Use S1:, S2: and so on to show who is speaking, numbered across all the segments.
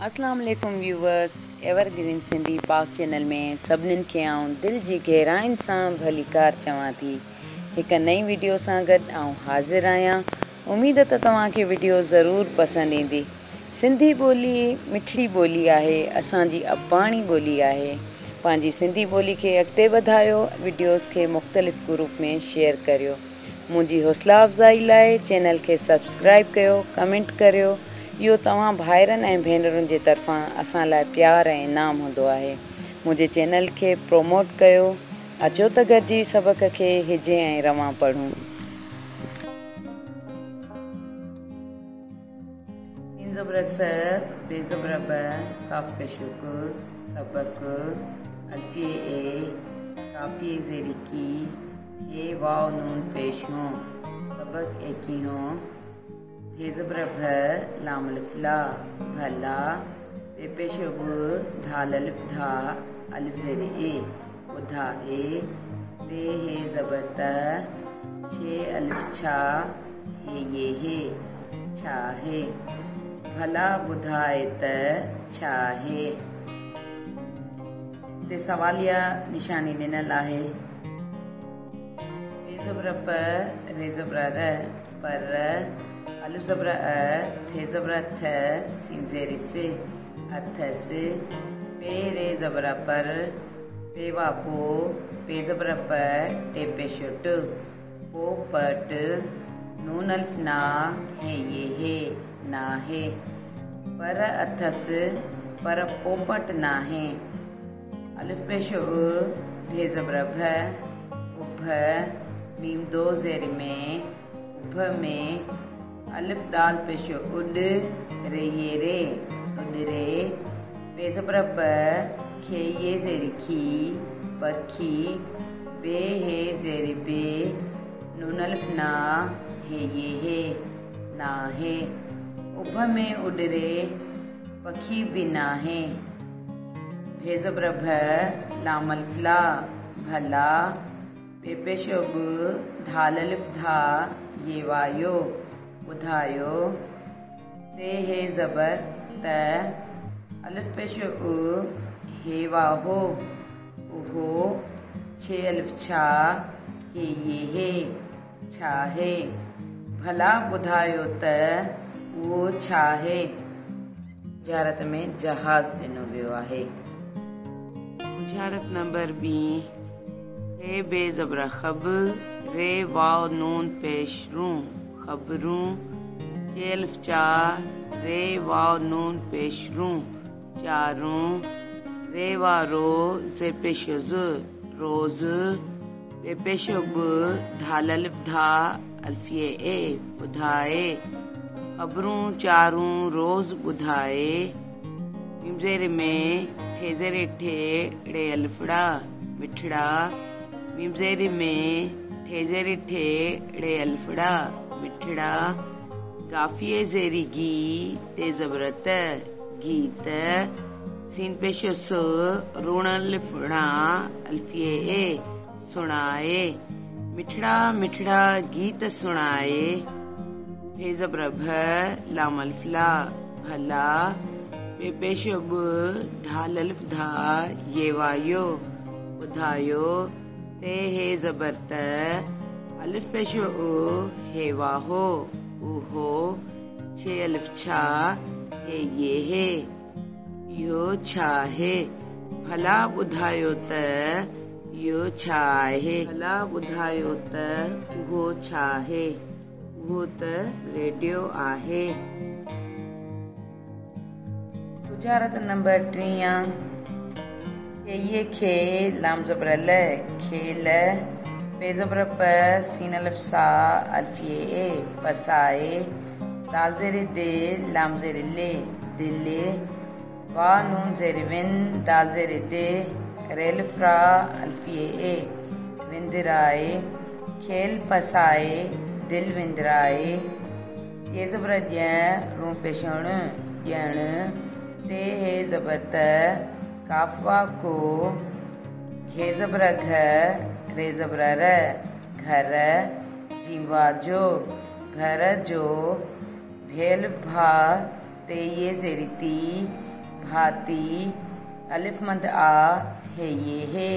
S1: अस्सलाम वालेकुम viewers. Evergreen Sindhi पाक चैनल में सभिनीनि खे आउं दिलि जी गहराइनि सां भली कार चवां थी। हिकु नई वीडियो सां गॾु आउं हाज़िर आहियां। उमेद त तव्हांखे वीडियो ज़रूरु पसंदि ईंदी। सिंधी ॿोली मिठड़ी ॿोली आहे, असांजी अबाणी ॿोली आहे। पंहिंजी सिंधी ॿोली खे अॻिते वधायो, वीडियोज़ खे मुख़्तलिफ़ ग्रुप में शेयर करियो। मुंहिंजी हौसला अफ़ज़ाई लाइ चैनल खे सब्सक्राइब कयो, कमेंट करियो। इहो तव्हां भाइरनि ऐं भेनरुनि जे तरफ़ां असां लाइ प्यारु ऐं इनाम हूंदो आहे। मुंहिंजे चैनल खे प्रोमोट कयो। अचो त गॾिजी सबक़ खे हिजे ऐं रवां पढ़ूं। सीन ज़बर स, बे ज़बर ब, काफ़ पेशुक, सबक, अल्फिए ए, काफ़िए ज़ेरी की, ए वाव नून पेश हों, सबक एकी हों। हे ज़बर भ, लाम अलिफ ला, भला, बे पेश ब, धाल अलिफ धा, अलिफ ज़ेर ए, बुधा ए, ते हे ज़बर त, शे अलिफ छा, हे हे, छा है, भला बुधाए त छा है। ते सवालिया निशानी ॾिनल आहे। बे ज़बर प, रे ज़बर र, पर, अलिफ ज़बर अ, थे ज़बर थ, सीन ज़ेर से, अथस, पे रे ज़बर पर, पे वा पो, पे ज़बर प, टे पेशुट, पो पट, नून अल्फ ना, हे ना है, पर अथस, पर पोपट ना है। अलिफ पेशो ढे ज़बर भ, उभ, मीम दो ज़ेर में, उभ में, अलिफ दाल पेशो उड, रे ये रे, उड रे, पे ज़बर प, खे ये ज़ेरी खी, पखी, बे हे ज़ेरी बे, नून अलिफ ना, हे ना है। उभ में उड रे, पखी भी ना है। भे ज़बर भ, लाम अलिफ ला, भला, बे पेशो ब, धाल अलिफ धा, ये वायो, बुधायो, ते हे ज़बर त, अलिफ पेशो उ, हे वाहो, उहो, छे अलिफ छा, ये हे, छा है, भला बुधायो त उहो छा है। बुझारत में जहाज़ ॾिनो वियो आहे। बुझारत नंबर बी, हे बे ज़बर खब, रे वाव नून पेश रू, खबरूं, चे अलिफ चा, रे वाव नून पेश रू, चारूं, रे वा रो, जे पेश ज, रोज, बे पेश ब, धाल अलिफ धा, अल्फिए ए, बुधाए, खबरूं चारूं रोज बुधाए, मीम ज़ेर में, ठे ज़ेर ठे, ड़े अलिफड़ा, मिठड़ा, मीम ज़ेर में, ठे ज़ेर ठे, ड़े अलिफड़ा, मिठड़ा, काफ़िए ज़ेरी गी, ते ज़बर त, गीत, सीन पेशो सु, ऋण अलिफड़ा, अल्फिए ए, सुनाए, मिठड़ा मिठड़ा गीत सुनाए। हे ज़बर भ, लाम अलिफ ला, भला, बे पेशो ब, धाल अलिफ धा, ये वायो, बुधायो, ते हे ज़बर त, अलिफ पेशो उ, हे वाहो, उहो, छे अलिफ छा, ये है, यो छा है, भला बुधायो त यो छा है, भला बुधायो त उहो छा है, उहो त रेडियो आहे। बुझारत नंबर 3, ये खे, लाम ज़बर ल, खेल, पे ज़बर प, सीन अलिफ सा, अल्फिए ए, पसाए, दाल ज़ेर दे, लाम ज़ेर ले, दिले, वा नून ज़ेर विन, दाल ज़ेर दे, रे अलिफ रा, अल्फिए ए, विंदराए, खेल पसाए, दिल विंदराए, ये ज़बर ॼ, रू पेशण, ॼण, ते हे ज़बर त, काफ़वा को, हे ज़बर घ, रे ज़बर र, घर, जीवा जो, घर जो, भेल भा, ते ये ज़ेरी ती, भाती अलिफ मंद आ हे ये हे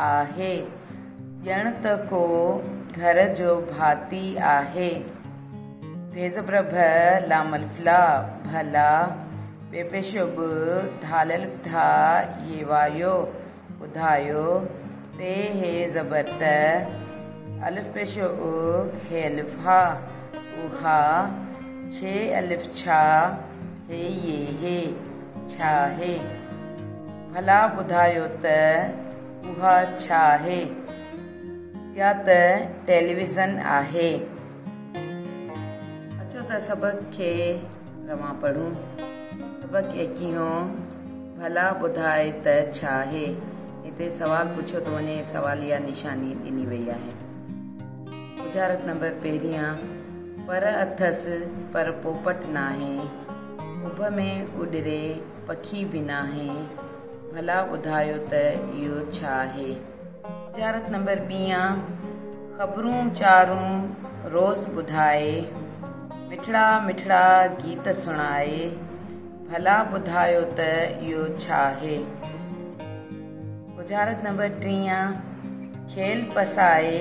S1: आहे। ॼण त को घर जो भाती आहे। भ ज़बर भ लाम अलिफ ला भला। बे पेशो ब धाल अलिफ धा ये वायो ॿुधायो। ते हे ज़बर त अलिफ पेशो उ हे अलिफ हा उहा। छे अलिफ छा हे ये हे छा है। भला ॿुधायो त उहा छा है या त टेलीविज़न आहे। अचो त सबक खे रवां पढ़ूं। सबक 21 भला ॿुधाए त छा है। हिते सवाल पुछियो थो वञे, सवालिया निशानी ॾिनी वई आहे। गुजारत नंबर 1 पर अथसि पर पोपट नाहे। उभ में उॾरे पखी बि नाहे। भला ॿुधायो त इहो छा आहे। गुजारत नंबर 2 ख़बरूं चारूं रोज़ ॿुधाए। मिठड़ा मिठड़ा गीत सुणाए। भला ॿुधायो त इहो छा आहे। गुजारत नंबर 3 खेल पसाए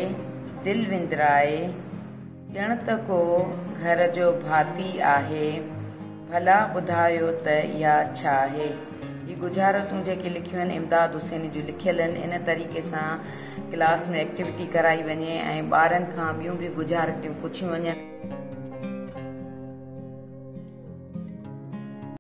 S1: दिल विंदराए। ॼण त को घर जो भाती आहे। भला ॿुधायो त इहा छा आहे। ही गुजारतूं जेके लिखियूं आहिनि इमदाद हुसैनी जूं लिखियल आहिनि। इन तरीक़े सां क्लास में एक्टिविटी कराई वञे ऐं ॿारनि खां ॿियूं बि गुजारतियूं पुछियूं वञनि।